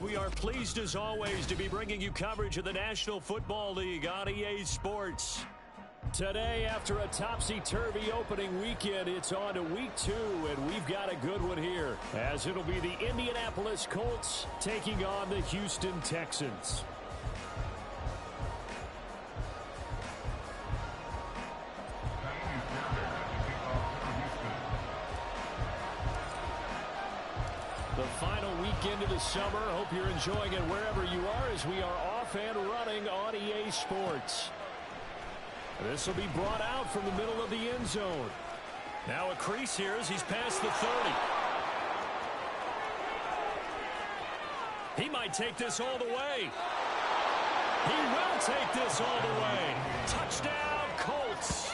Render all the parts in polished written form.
We are pleased as always to be bringing you coverage of the National Football League on EA Sports. Today, after a topsy-turvy opening weekend, it's on to week 2, and we've got a good one here, as it'll be the Indianapolis Colts taking on the Houston Texans. The final weekend of the summer. Hope you're enjoying it wherever you are as we are off and running on EA Sports. This will be brought out from the middle of the end zone. Now a crease here as he's past the 30. He might take this all the way. He will take this all the way. Touchdown, Colts.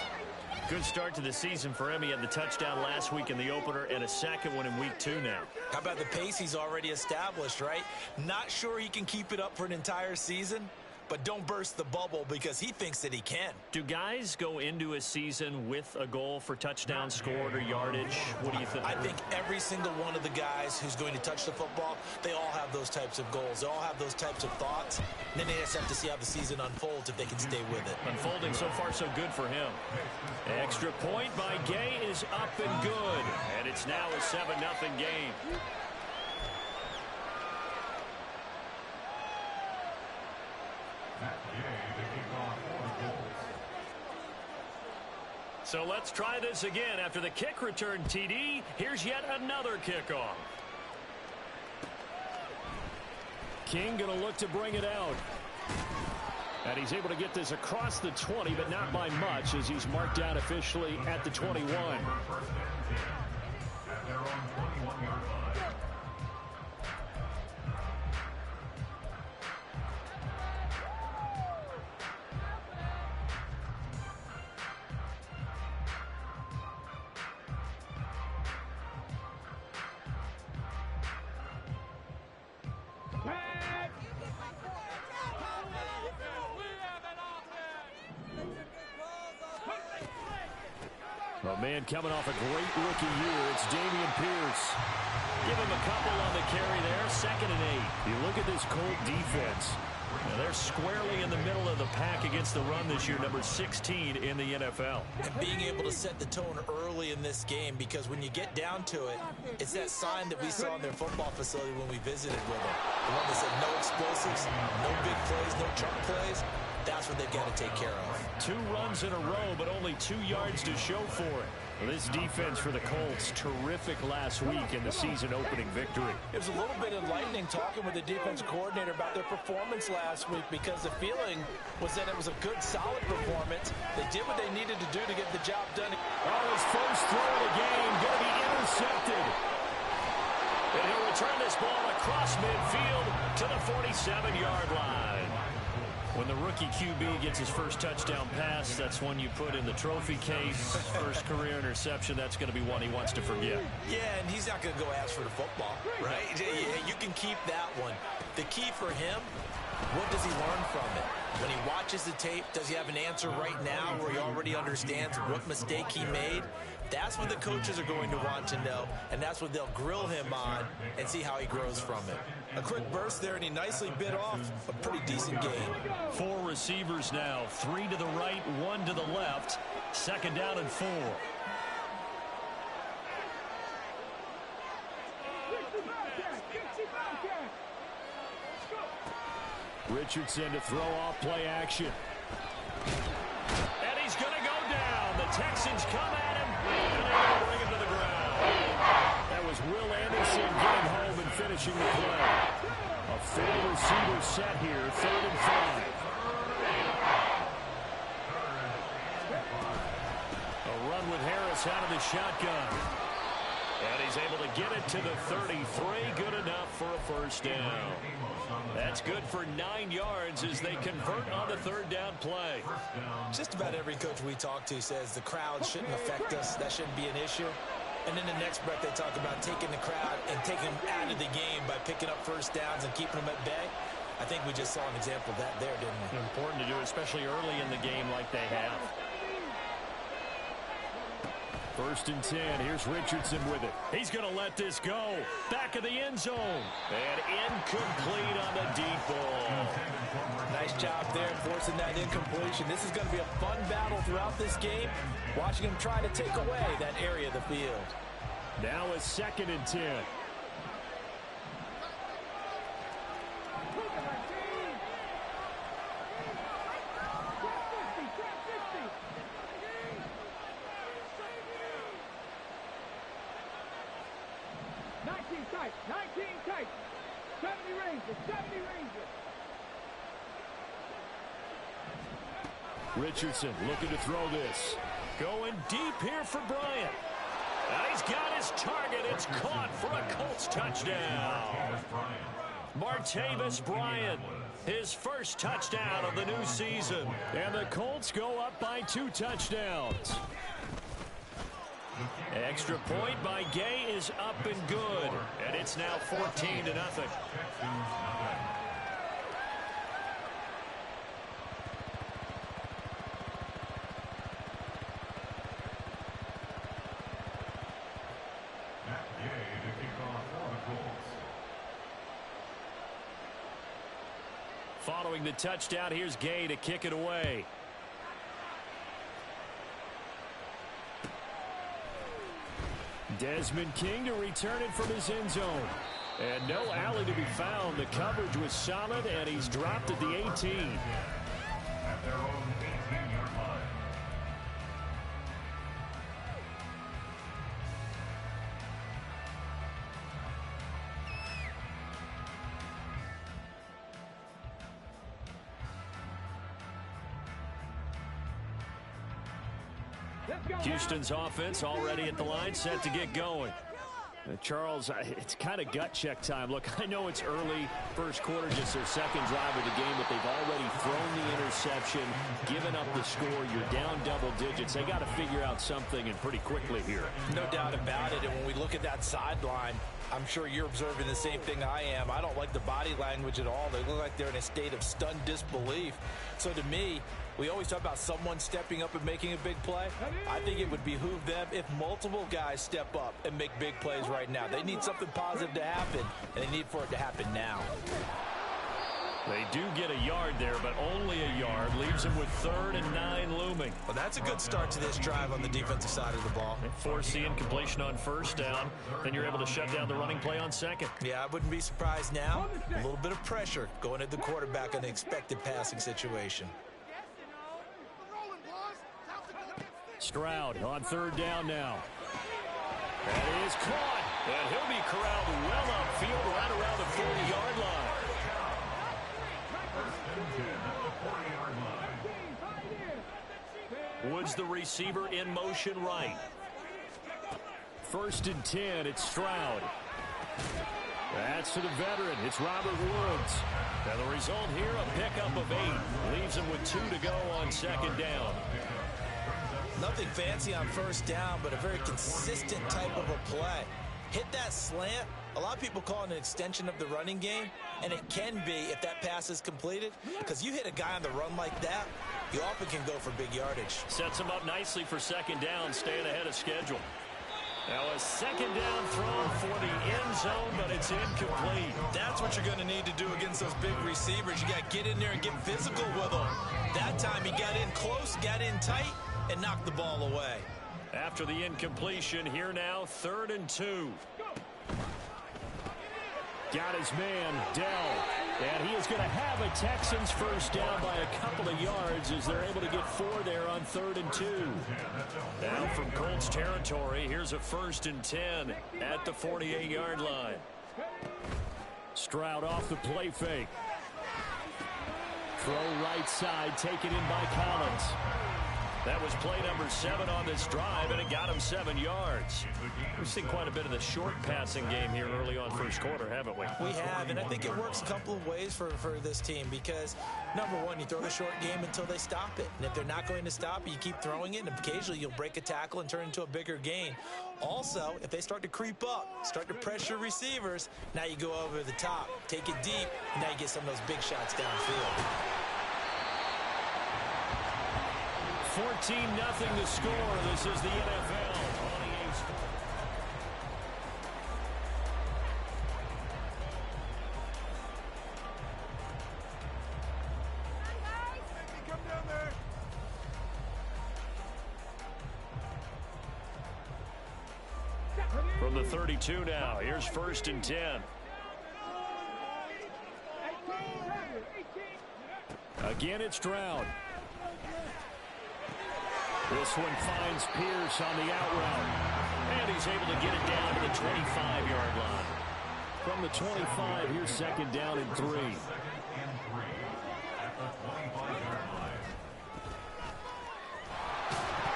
Good start to the season for him. He had the touchdown last week in the opener and a second one in week 2 now. How about the pace he's already established, right? Not sure he can keep it up for an entire season, but don't burst the bubble because he thinks that he can. Do guys go into a season with a goal for touchdowns scored or yardage? What do you think? I think every single one of the guys who's going to touch the football, they all have those types of goals. They all have those types of thoughts. And then they just have to see how the season unfolds if they can stay with it. Unfolding so far so good for him. Extra point by Gay is up and good. And it's now a 7-0 game. So let's try this again. After the kick return TD, here's yet another kickoff. King going to look to bring it out. And he's able to get this across the 20, but not by much as he's marked down officially at the 21. Oh, man, coming off a great rookie year, it's Dameon Pierce. Give him a couple on the carry there, 2nd and 8. You look at this Colt defense. Now they're squarely in the middle of the pack against the run this year, number 16 in the NFL. And being able to set the tone early in this game, because when you get down to it, it's that sign that we saw in their football facility when we visited with them. The one that said no explosives, no big plays, no chunk plays. That's what they've got to take care of. 2 runs in a row, but only 2 yards to show for it. Well, this defense for the Colts, terrific last week in the season-opening victory. It was a little bit enlightening talking with the defensive coordinator about their performance last week because the feeling was that it was a good, solid performance. They did what they needed to do to get the job done. Oh, his first throw of the game going to be intercepted. And he'll return this ball across midfield to the 47-yard line. When the rookie QB gets his first touchdown pass, that's one you put in the trophy case. First career interception, that's going to be one he wants to forget. Yeah, and he's not going to go ask for the football, right? You can keep that one. The key for him, what does he learn from it? When he watches the tape, does he have an answer right now where he already understands what mistake he made? That's what the coaches are going to want to know, and that's what they'll grill him on and see how he grows from it. A quick burst there, and he nicely bit off a pretty decent game. 4 receivers now, 3 to the right, 1 to the left. 2nd down and 4. Richardson to throw off play action. And he's going to go down. The Texans come at him, and they're going to bring him to the ground. That was Will Anderson getting home and finishing the play. A 4-receiver set here, 3rd and 5. A run with Harris out of the shotgun. And he's able to get it to the 33. Good enough for a first down. That's good for 9 yards as they convert on the 3rd down play. Just about every coach we talk to says the crowd shouldn't affect us. That shouldn't be an issue. And then the next breath they talk about taking the crowd and taking them out of the game by picking up first downs and keeping them at bay. I think we just saw an example of that there, didn't we? Important to do, especially early in the game like they have. First and 10. Here's Richardson with it. He's going to let this go. Back of the end zone. And incomplete on the deep ball. Nice job there forcing that incompletion. This is going to be a fun battle throughout this game. Watching him try to take away that area of the field. Now a 2nd and 10. Richardson looking to throw this. Going deep here for Bryant. And he's got his target. It's caught for a Colts touchdown. Martavis Bryant, his first touchdown of the new season. And the Colts go up by 2 touchdowns. Extra point by Gay is up and good. And it's now 14-0. Following the touchdown, here's Gay to kick it away. Desmond King to return it from his end zone. And no alley to be found. The coverage was solid, and he's dropped at the 18. At their own 18-yard line. Houston's offense already at the line, set to get going. Charles, it's kind of gut check time. Look, I know it's early, first quarter, just their second drive of the game, but they've already thrown the interception, given up the score. You're down double digits. They got to figure out something, and pretty quickly here. No doubt about it. And when we look at that sideline, I'm sure you're observing the same thing I am. I don't like the body language at all. They look like they're in a state of stunned disbelief. So to me, we always talk about someone stepping up and making a big play. I think it would behoove them if multiple guys step up and make big plays right now. They need something positive to happen, and they need for it to happen now. They do get a yard there, but only a yard. Leaves them with 3rd and 9 looming. Well, that's a good start to this drive on the defensive side of the ball. They force the incompletion on first down. Then you're able to shut down the running play on second. Yeah, I wouldn't be surprised now. A little bit of pressure going at the quarterback on the expected passing situation. Stroud on 3rd down now. That is caught. And he'll be corralled well upfield right around the 40-yard line. Woods the receiver in motion right. 1st and 10. It's Stroud. That's to the veteran. It's Robert Woods. And the result here, a pickup of 8. Leaves him with 2 to go on 2nd down. Nothing fancy on 1st down, but a very consistent type of a play. Hit that slant. A lot of people call it an extension of the running game, and it can be if that pass is completed, because you hit a guy on the run like that, you often can go for big yardage. Sets him up nicely for 2nd down, staying ahead of schedule. Now a 2nd down throw for the end zone, but it's incomplete. That's what you're going to need to do against those big receivers. You got to get in there and get physical with them. That time he got in close, got in tight, and knocked the ball away. After the incompletion, here now, 3rd and 2. Got his man, Dell. And he is going to have a Texans first down by a couple of yards as they're able to get 4 there on 3rd and 2. Now from Colts territory, here's a 1st and 10 at the 48-yard line. Stroud off the play fake. Throw right side, taken in by Collins. That was play number 7 on this drive, and it got him 7 yards. We've seen quite a bit of the short passing game here early on first quarter, haven't we? We have, and I think it works a couple of ways for this team because, number one, you throw the short game until they stop it. And if they're not going to stop it, you keep throwing it, and occasionally you'll break a tackle and turn it into a bigger gain. Also, if they start to creep up, start to pressure receivers, now you go over the top, take it deep, and now you get some of those big shots downfield. 14-0 the score. This is the NFL. 32 now. Here's 1st and 10. Again, it's Stroud. This one finds Pierce on the out route. And he's able to get it down to the 25-yard line. From the 25, here's 2nd down and 3.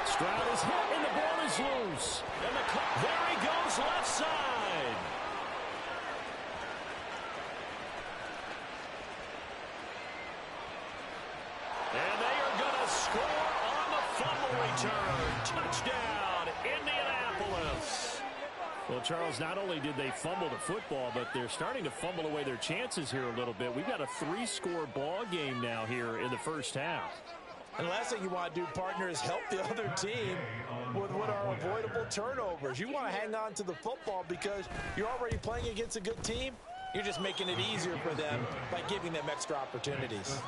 Stroud is hit, and the ball is loose. And there he goes, left side. And they are going to score on the fumble return. Touchdown, Indianapolis. Well, Charles, not only did they fumble the football, but they're starting to fumble away their chances here a little bit. We've got a 3-score ball game now here in the first half. And the last thing you want to do, partner, is help the other team with what are avoidable turnovers. You want to hang on to the football because you're already playing against a good team. You're just making it easier for them by giving them extra opportunities.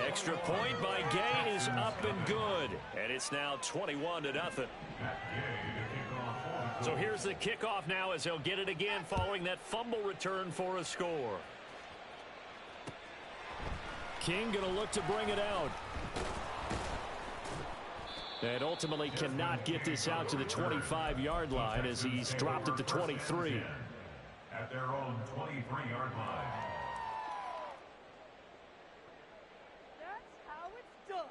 Extra point by Gay is up and good. And it's now 21-0. So here's the kickoff now as they'll get it again following that fumble return for a score. King going to look to bring it out. And ultimately cannot get this out to the 25-yard line as he's dropped at the 23. At their own 23-yard line. That's how it's done.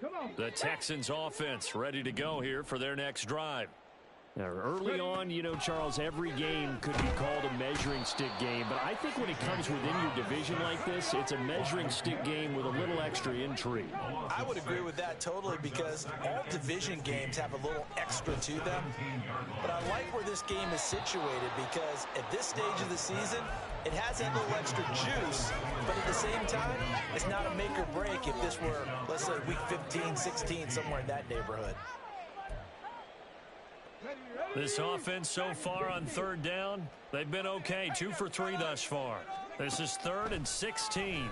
Come on. The Texans offense ready to go here for their next drive. Now, early on, you know, Charles, every game could be called a measuring stick game. But I think when it comes within your division like this, it's a measuring stick game with a little extra intrigue. I would agree with that totally because all division games have a little extra to them. But I like where this game is situated because at this stage of the season, it has that little extra juice. But at the same time, it's not a make or break if this were, let's say, week 15, 16, somewhere in that neighborhood. This offense so far on 3rd down, they've been okay. 2 for 3 thus far. This is 3rd and 16.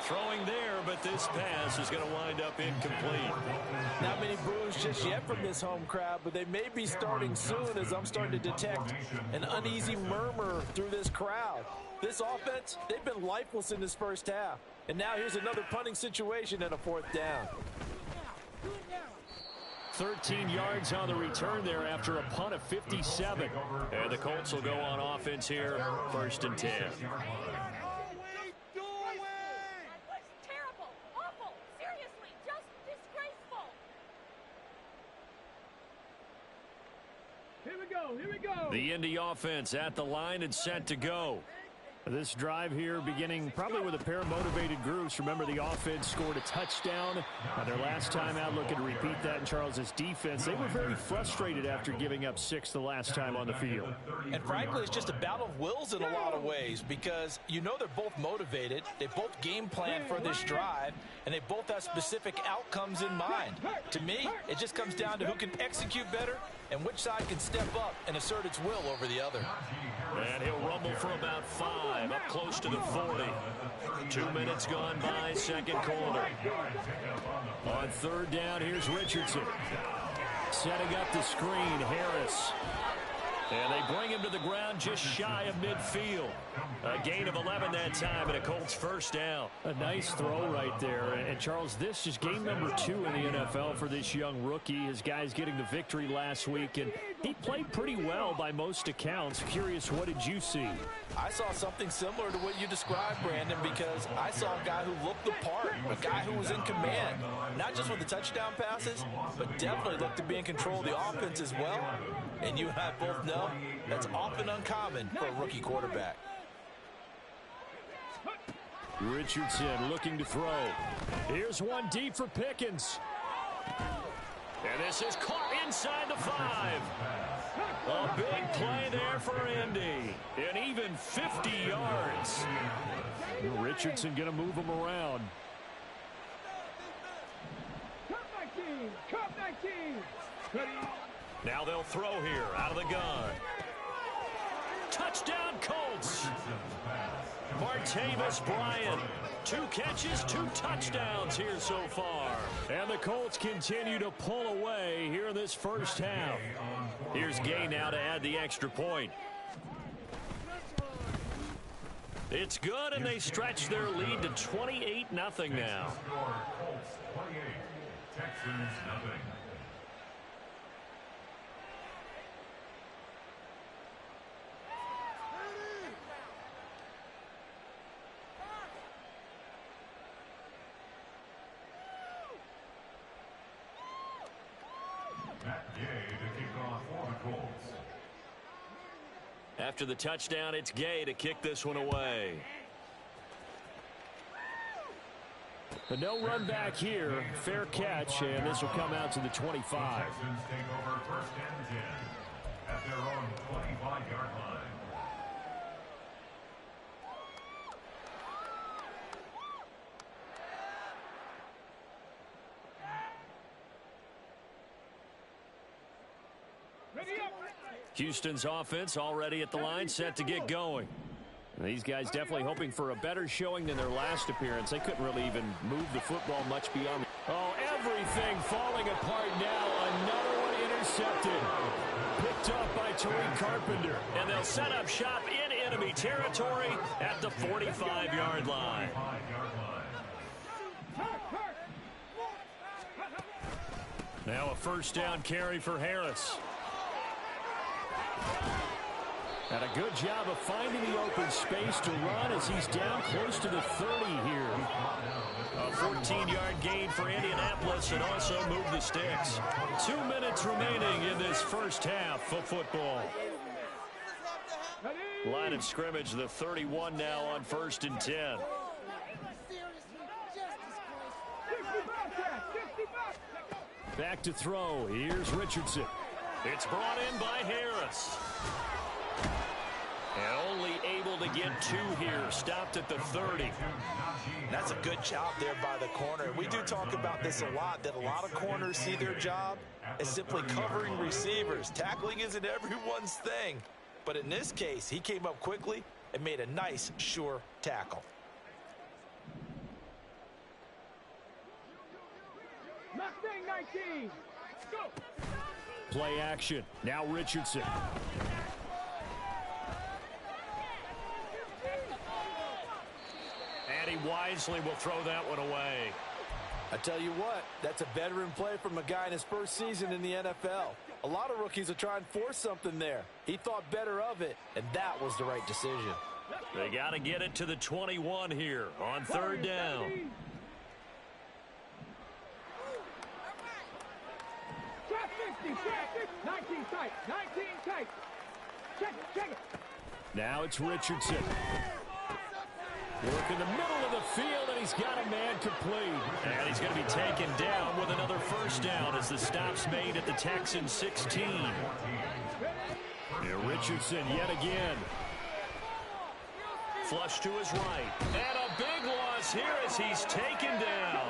Throwing there, but this pass is going to wind up incomplete. Not many boos just yet from this home crowd, but they may be starting soon as I'm starting to detect an uneasy murmur through this crowd. This offense, they've been lifeless in this first half. And now here's another punting situation and a 4th down. 13 yards on the return there after a punt of 57. And the Colts will go on offense here, 1st and 10. That was terrible, awful, seriously, just disgraceful. Here we go. The Indy offense at the line and set to go. This drive here beginning probably with a pair of motivated groups. Remember, the offense scored a touchdown. Their last time out, looking to repeat that in Charles's defense. They were very frustrated after giving up 6 the last time on the field. And frankly, it's just a battle of wills in a lot of ways because you know they're both motivated. They both game plan for this drive, and they both have specific outcomes in mind. To me, it just comes down to who can execute better and which side can step up and assert its will over the other. And he'll rumble for about 5, up close to the 40. 2 minutes gone by, 2nd quarter. On 3rd down, here's Richardson. Setting up the screen, Harris. And they bring him to the ground just shy of midfield. A gain of 11 that time and a Colts 1st down. A nice throw right there. And Charles, this is game number 2 in the NFL for this young rookie. His guys getting the victory last week, and he played pretty well by most accounts. Curious, what did you see? I saw something similar to what you described, Brandon, because I saw a guy who looked the part, a guy who was in command, not just with the touchdown passes, but definitely looked to be in control of the offense as well. And you and I both know that's often uncommon for a rookie quarterback. Richardson looking to throw. Here's one deep for Pickens. And this is caught inside the 5. A big play there for Indy. And even 50 yards. Richardson going to move him around. Cut back team. Now they'll throw here out of the gun. Touchdown, Colts. Martavis Bryant. 2 catches, 2 touchdowns here so far. And the Colts continue to pull away here in this first half. Here's Gay now to add the extra point. It's good, and they stretch their lead to 28-0 now. Colts 28, Texans nothing. After the touchdown, it's Gay to kick this one away. But no run back here. Fair catch, and this will come out to the 25. Texans take over first and 10 at their own 25-yard line. Houston's offense already at the line, set to get going. And these guys definitely hoping for a better showing than their last appearance. They couldn't really even move the football much beyond. Oh, everything falling apart now. Another one intercepted. Picked up by Tariq Carpenter. And they'll set up shop in enemy territory at the 45-yard line. Now a first down carry for Harris. And a good job of finding the open space to run as he's down close to the 30 here. A 14-yard gain for Indianapolis and also move the sticks. 2 minutes remaining in this first half of football. Line of scrimmage, the 31 now on first and 10. Back to throw. Here's Richardson. It's brought in by Harris. And only able to get 2 here. Stopped at the 30. That's a good job there by the corner. We do talk about this a lot, that a lot of corners see their job as simply covering receivers. Tackling isn't everyone's thing. But in this case, he came up quickly and made a nice, sure tackle. Mustang 19. Go. Play action. Now Richardson. And he wisely will throw that one away. I tell you what, that's a veteran play from a guy in his first season in the NFL. A lot of rookies will try and force something there. He thought better of it, and that was the right decision. They got to get it to the 21 here on third down. Trap 50, trap 50. 19 tight, 19 tight. Check it. Now it's Richardson. Work in the middle of the field, and he's got a man complete. And he's going to be taken down with another first down as the stop's made at the Texans 16. Here Richardson yet again. Flush to his right. And a big loss here as he's taken down.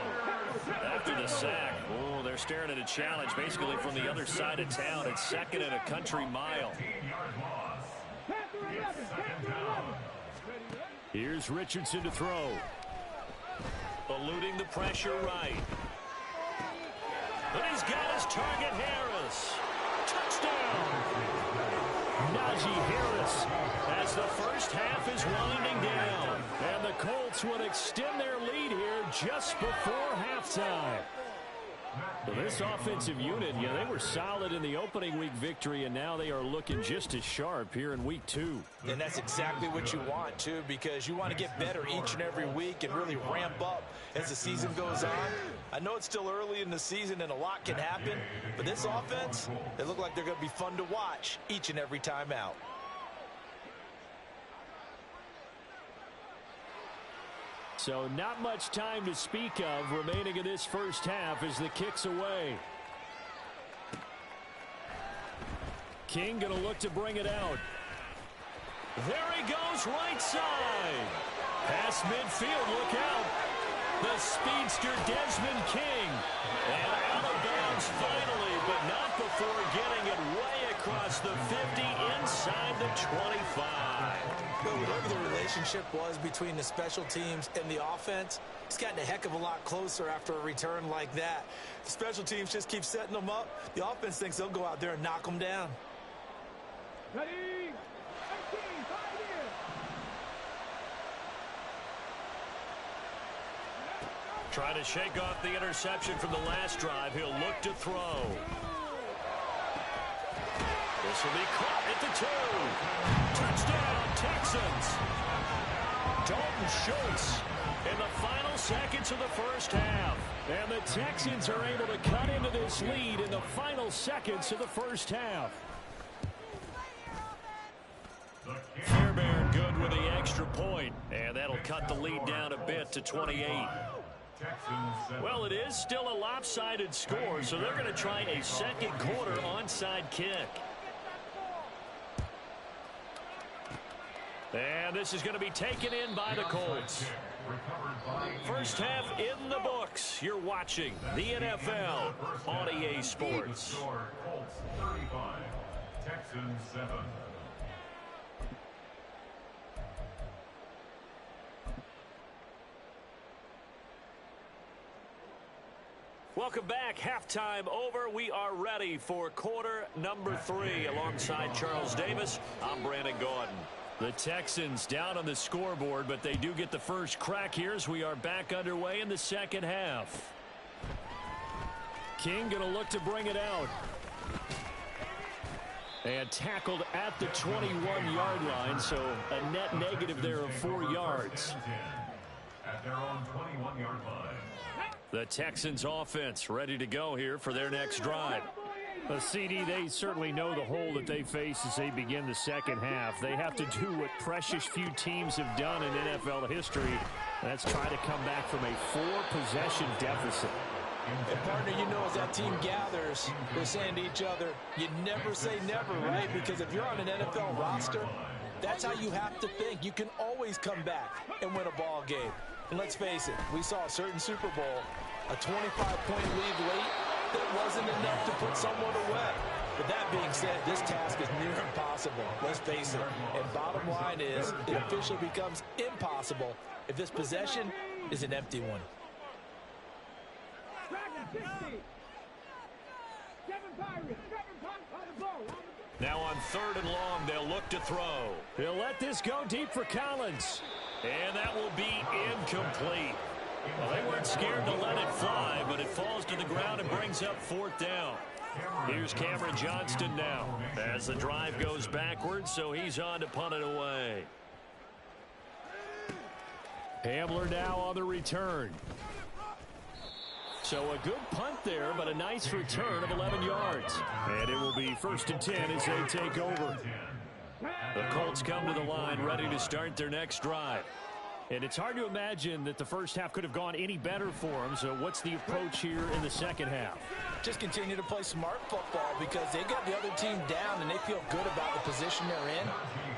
After the sack, oh, they're staring at a challenge basically from the other side of town. It's second and a country mile. Here's Richardson to throw. Eluding the pressure right. But he's got his target, Harris. Touchdown! Najee Harris as the first half is winding down. And the Colts would extend their lead here just before halftime. Well, this offensive unit, they were solid in the opening week victory, and now they are looking just as sharp here in week 2. And that's exactly what you want, too, because you want to get better each and every week and really ramp up as the season goes on. I know it's still early in the season and a lot can happen, but this offense, they look like they're going to be fun to watch each and every time out. So not much time to speak of remaining in this first half as the kick's away. King going to look to bring it out. There he goes, right side. Past midfield, look out. The speedster Desmond King. And out of bounds finally, but not before getting it way across the 50 inside the 25. But whatever the relationship was between the special teams and the offense, it's gotten a heck of a lot closer after a return like that. The special teams just keep setting them up. The offense thinks they'll go out there and knock them down. Ready? 19, 5 years. Trying to shake off the interception from the last drive. He'll look to throw. This will be caught at the 2. Touchdown, Texans. Dalton Schultz in the final seconds of the first half. And the Texans are able to cut into this lead in the final seconds of the first half. Fairbairn good with the extra point. And that'll cut the lead down a bit to 28. Well, it is still a lopsided score, so they're going to try a second quarter onside kick. And this is going to be taken in by the Colts. First half in the books. You're watching the NFL on EA Sports. Colts 35, Texans 7. Welcome back. Halftime over. We are ready for quarter number 3. Alongside Charles Davis, I'm Brandon Gordon. The Texans down on the scoreboard, but they do get the first crack here as we are back underway in the second half. King going to look to bring it out. And tackled at the 21-yard line, so a net negative there of 4 yards. At their own 21-yard line. The Texans offense ready to go here for their next drive. CD, they certainly know the hole that they face as they begin the second half. They have to do what precious few teams have done in NFL history. That's try to come back from a 4-possession deficit. And partner, you know, as that team gathers, they're saying to each other, you never say never, right? Because if you're on an NFL roster, that's how you have to think. You can always come back and win a ball game. And let's face it, we saw a certain Super Bowl, a 25-point lead late that wasn't enough to put someone away. But that being said, this task is near impossible. Let's face it. And bottom line is, it officially becomes impossible if this possession is an empty one. Now on 3rd and long, they'll look to throw. He'll let this go deep for Collins. And that will be incomplete. Well, they weren't scared to let it fly, but it falls to the ground and brings up 4th down. Here's Cameron Johnston now as the drive goes backwards, so he's on to punt it away. Hamler now on the return. So a good punt there, but a nice return of 11 yards. And it will be 1st and 10 as they take over. The Colts come to the line ready to start their next drive. And it's hard to imagine that the first half could have gone any better for them. So what's the approach here in the second half? Just continue to play smart football because they got the other team down and they feel good about the position they're in.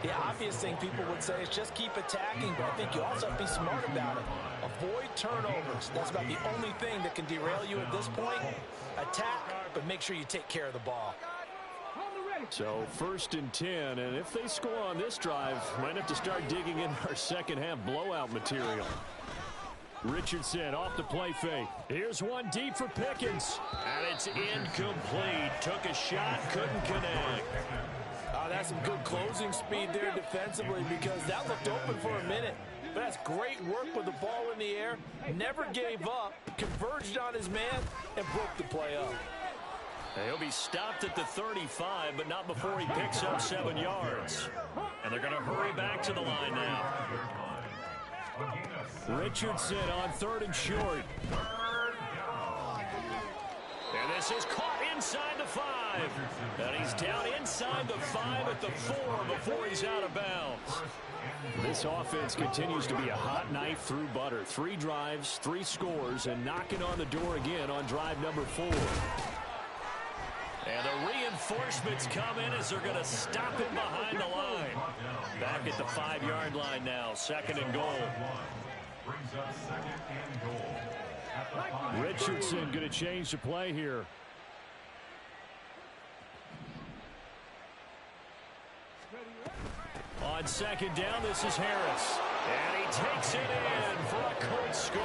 The obvious thing people would say is just keep attacking, but I think you also have to be smart about it. Avoid turnovers. That's about the only thing that can derail you at this point. Attack, but make sure you take care of the ball. So 1st and 10, and if they score on this drive, might have to start digging in our second half blowout material. Richardson off the play fake. Here's one deep for Pickens. And it's incomplete. Took a shot, couldn't connect. That's some good closing speed there defensively because that looked open for a minute. But that's great work with the ball in the air. Never gave up, converged on his man, and broke the play up. He'll be stopped at the 35, but not before he picks up 7 yards. And they're going to hurry back to the line now. Richardson on 3rd and short. And this is caught inside the 5. And he's down inside the 5 at the 4 before he's out of bounds. This offense continues to be a hot knife through butter. 3 drives, 3 scores, and knocking on the door again on drive number 4. And the reinforcements come in as they're going to stop him behind the line. Back at the 5-yard line now, 2nd and goal. Richardson going to change the play here. On second down, this is Harris. And he takes it in for a Colts score.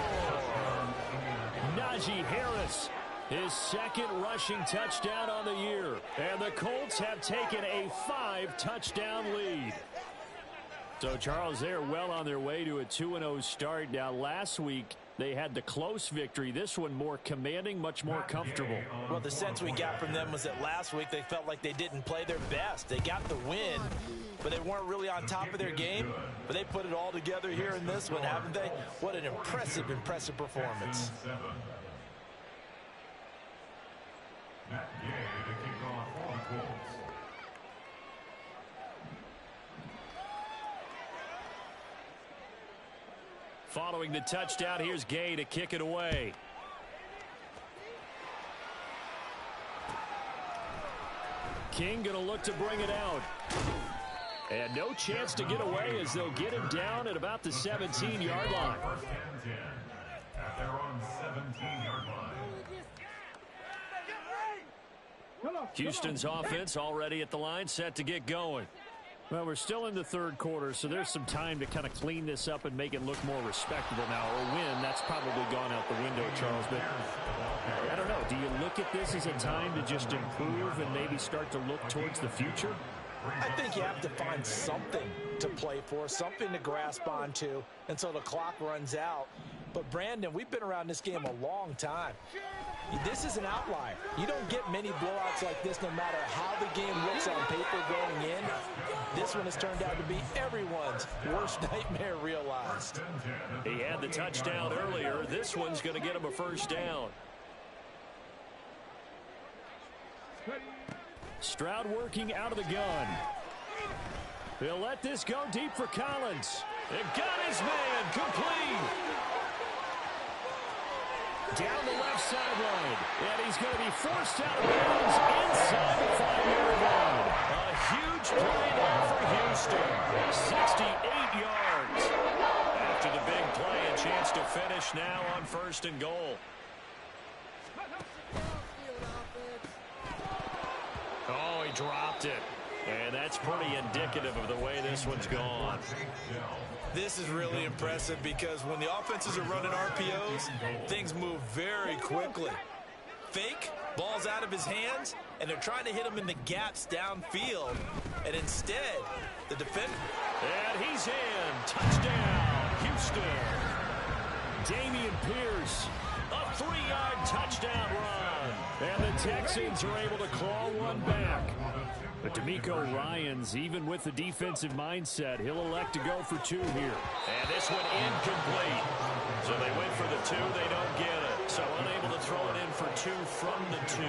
Najee Harris, his second rushing touchdown on the year. And the Colts have taken a 5-touchdown lead. So, Charles, they're well on their way to a 2-0 start. Now, last week, they had the close victory. This one more commanding, much more comfortable. Well, the sense we got from them was that last week they felt like they didn't play their best. They got the win, but they weren't really on top of their game. But they put it all together here in this one, haven't they? What an impressive, impressive performance. Matt Gay to kick off for the Colts. Following the touchdown, here's Gay to kick it away. King going to look to bring it out. And no chance to get away as they'll get him down at about the 17-yard line. First and 10 at their own 17-yard line. Houston's offense already at the line, set to get going. Well, we're still in the third quarter, so there's some time to kind of clean this up and make it look more respectable now. A win, that's probably gone out the window, Charles. But I don't know. Do you look at this as a time to just improve and maybe start to look towards the future? I think you have to find something to play for, something to grasp onto until the clock runs out. But, Brandon, we've been around this game a long time. This is an outlier. You don't get many blowouts like this no matter how the game looks on paper going in. This one has turned out to be everyone's worst nightmare realized. He had the touchdown earlier. This one's going to get him a first down. Stroud working out of the gun. He'll let this go deep for Collins. It got his man complete. Down the left sideline. And he's going to be forced out of bounds inside the 5-yard line. A huge play there for Houston. 68 yards. After the big play, a chance to finish now on 1st and goal. Oh, he dropped it. And that's pretty indicative of the way this one's gone. This is really impressive because when the offenses are running RPOs, things move very quickly. Fake, ball's out of his hands, and they're trying to hit him in the gaps downfield. And instead, the defender. And he's in. Touchdown, Houston. Damian Pierce, a 3-yard touchdown run. And the Texans are able to claw one back. But DeMeco Ryans, even with the defensive mindset, he'll elect to go for 2 here. And this one incomplete. So they went for the 2, they don't get it. So unable to throw it in for 2 from the 2.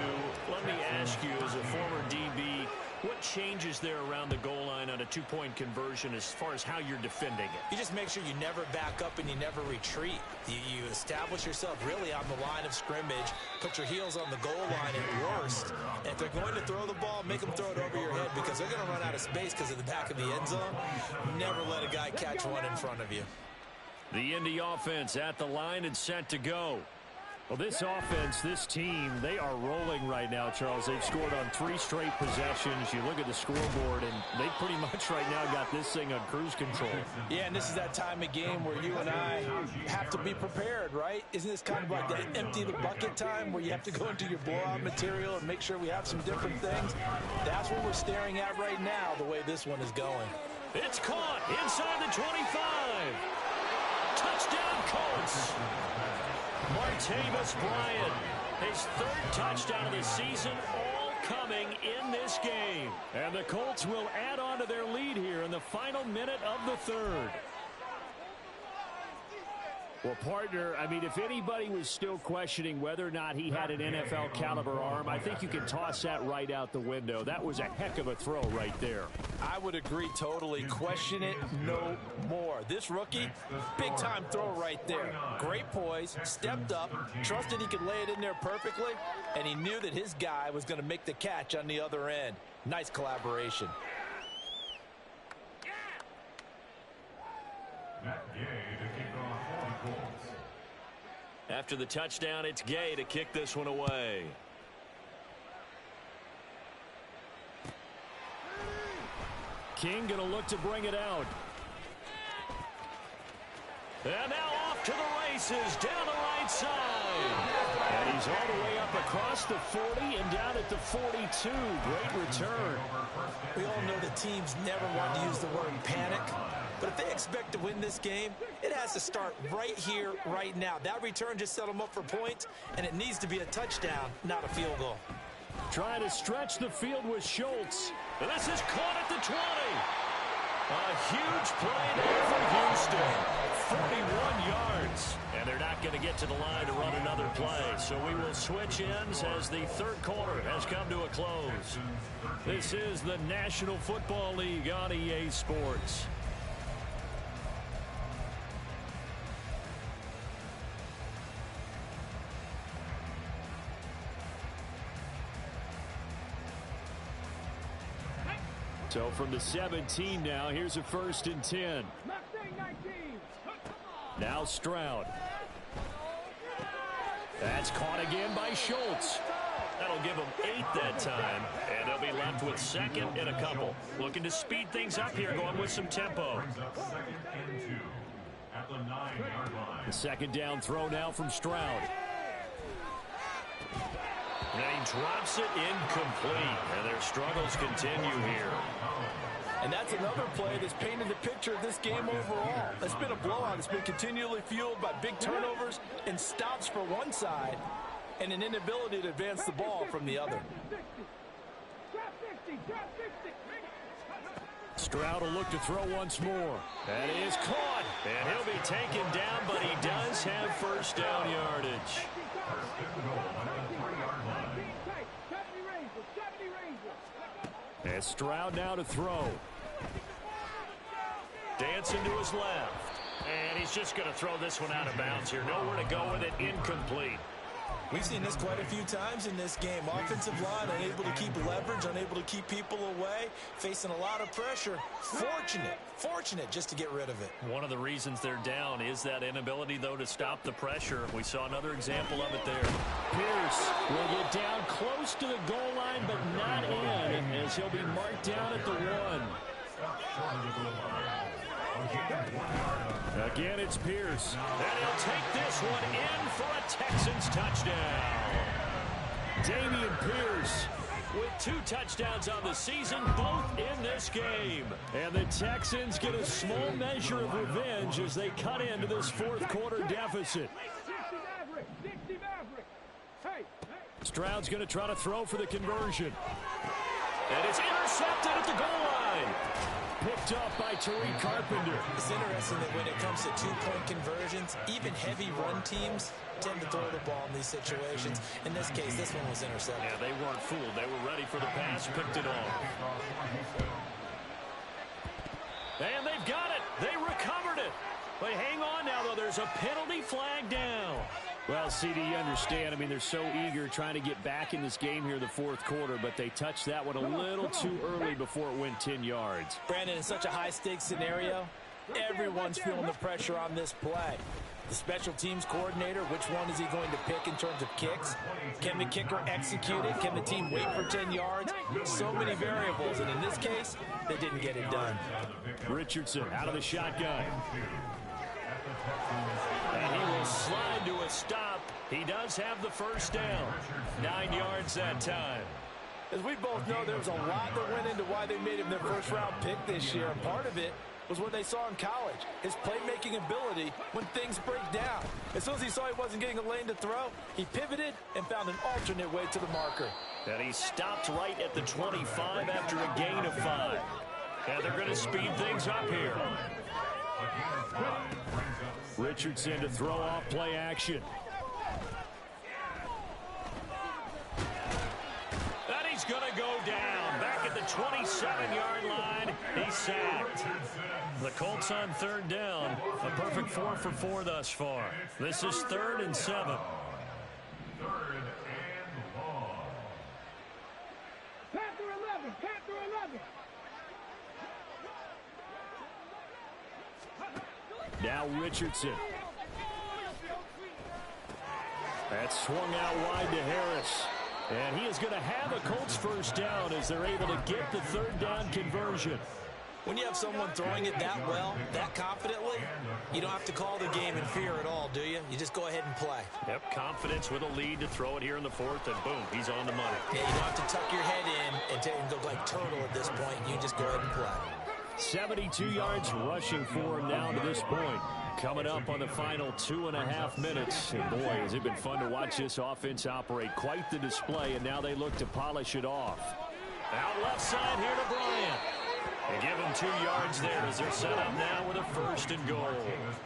Let me ask you, as a former DB, what changes there around the goal line on a 2-point conversion as far as how you're defending it? You just make sure you never back up and you never retreat. You establish yourself really on the line of scrimmage, put your heels on the goal line at worst. And if they're going to throw the ball, make them throw it over your head because they're going to run out of space because of the back of the end zone. Never let a guy catch one in front of you. The Indy offense at the line and set to go. Well, this offense, this team, they are rolling right now, Charles. They've scored on 3 straight possessions. You look at the scoreboard, and they pretty much right now got this thing on cruise control. Yeah, and this is that time of game where you and I have to be prepared, right? Isn't this kind of like that empty the bucket time where you have to go into your blowout material and make sure we have some different things? That's what we're staring at right now, the way this one is going. It's caught inside the 25. Touchdown, Colts. Martavis Bryant, his 3rd touchdown of the season, all coming in this game. And the Colts will add on to their lead here in the final minute of the 3rd. Well, partner, I mean, if anybody was still questioning whether or not he had an NFL caliber arm, I think you can toss that right out the window. That was a heck of a throw right there. I would agree totally. Question it no more. This rookie, big-time throw right there. Great poise, stepped up, trusted he could lay it in there perfectly, and he knew that his guy was going to make the catch on the other end. Nice collaboration. Matt Gay to kick off for the Colts. After the touchdown, it's Gay to kick this one away. King going to look to bring it out. And now off to the races, down the right side. And he's all the way up across the 40 and down at the 42. Great return. We all know the teams never want to use the word panic. But if they expect to win this game, it has to start right here, right now. That return just set them up for points, and it needs to be a touchdown, not a field goal. Trying to stretch the field with Schultz. And this is caught at the 20. A huge play there for Houston. 41 yards. And they're not going to get to the line to run another play. So we will switch ends as the third quarter has come to a close. This is the National Football League on EA Sports. So from the 17 now, here's a 1st and 10. Now Stroud. That's caught again by Schultz. That'll give them 8 that time, and they'll be left with 2nd and a couple. Looking to speed things up here, going with some tempo. The 2nd down throw now from Stroud. And he drops it incomplete, and their struggles continue here. And that's another play that's painted the picture of this game overall. It's been a blowout. It's been continually fueled by big turnovers and stops for one side and an inability to advance the ball from the other. Stroud will look to throw once more. That is caught, and he'll be taken down, but he does have 1st down yardage. And Stroud now to throw. Dancing to his left. And he's just going to throw this one out of bounds here. Nowhere to go with it. Incomplete. We've seen this quite a few times in this game. Offensive line unable to keep leverage, unable to keep people away, facing a lot of pressure. Fortunate just to get rid of it. One of the reasons they're down is that inability, though, to stop the pressure. We saw another example of it there. Pierce will get down close to the goal line, but not in, as he'll be marked down at the 1. Again, it's Pierce. And he'll take this one in for a Texans touchdown. Dameon Pierce with 2 touchdowns on the season, both in this game. And the Texans get a small measure of revenge as they cut into this 4th quarter deficit. Stroud's going to try to throw for the conversion. And it's intercepted at the goal line. Picked up by Tariq Carpenter. It's interesting that when it comes to 2-point conversions, even heavy run teams tend to throw the ball in these situations. In this case, this one was intercepted. Yeah, they weren't fooled. They were ready for the pass, picked it off. And they've got it. They recovered it. But hang on now, though. There's a penalty flag down. Well, CD, you understand. I mean, they're so eager trying to get back in this game here in the 4th quarter, but they touched that one a little too early before it went 10 yards. Brandon, in such a high-stakes scenario, everyone's feeling the pressure on this play. The special teams coordinator, which one is he going to pick in terms of kicks? Can the kicker execute it? Can the team wait for 10 yards? So many variables, and in this case, they didn't get it done. Richardson out of the shotgun. And he will slide to a stop. He does have the 1st down. 9 yards that time. As we both know, there was a lot that went into why they made him their 1st-round pick this year. And part of it was what they saw in college, his playmaking ability when things break down. As soon as he saw he wasn't getting a lane to throw, he pivoted and found an alternate way to the marker. And he stopped right at the 25 after a gain of 5. And they're going to speed things up here. Richardson to throw off play action. And he's going to go down. Back at the 27-yard line. He's sacked. The Colts on 3rd down. A perfect 4 for 4 thus far. This is 3rd and 7. 3rd and long. Panther 11, Panther 11. Now Richardson. That's swung out wide to Harris. And he is going to have a Colts 1st down as they're able to get the 3rd down conversion. When you have someone throwing it that well, that confidently, you don't have to call the game in fear at all, do you? You just go ahead and play. Yep, confidence with a lead to throw it here in the fourth, and boom, he's on the money. Yeah, you don't have to tuck your head in and go like turtle at this point. You just go ahead and play. 72 yards rushing for him now to this point. Coming up on the final 2.5 minutes. And boy, has it been fun to watch this offense operate. Quite the display, and now they look to polish it off. Out left side here to Bryant. They give him 2 yards there as they're set up now with a 1st and goal.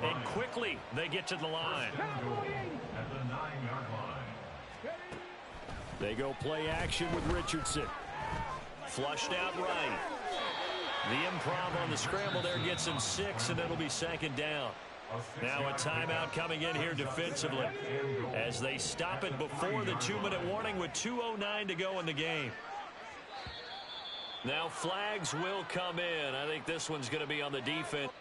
And quickly, they get to the line. At the 9-yard line. They go play action with Richardson. Flushed out right. The improv on the scramble there gets him 6, and it'll be 2nd down. Now a timeout coming in here defensively as they stop it before the 2-minute warning with 2:09 to go in the game. Now flags will come in. I think this one's going to be on the defense.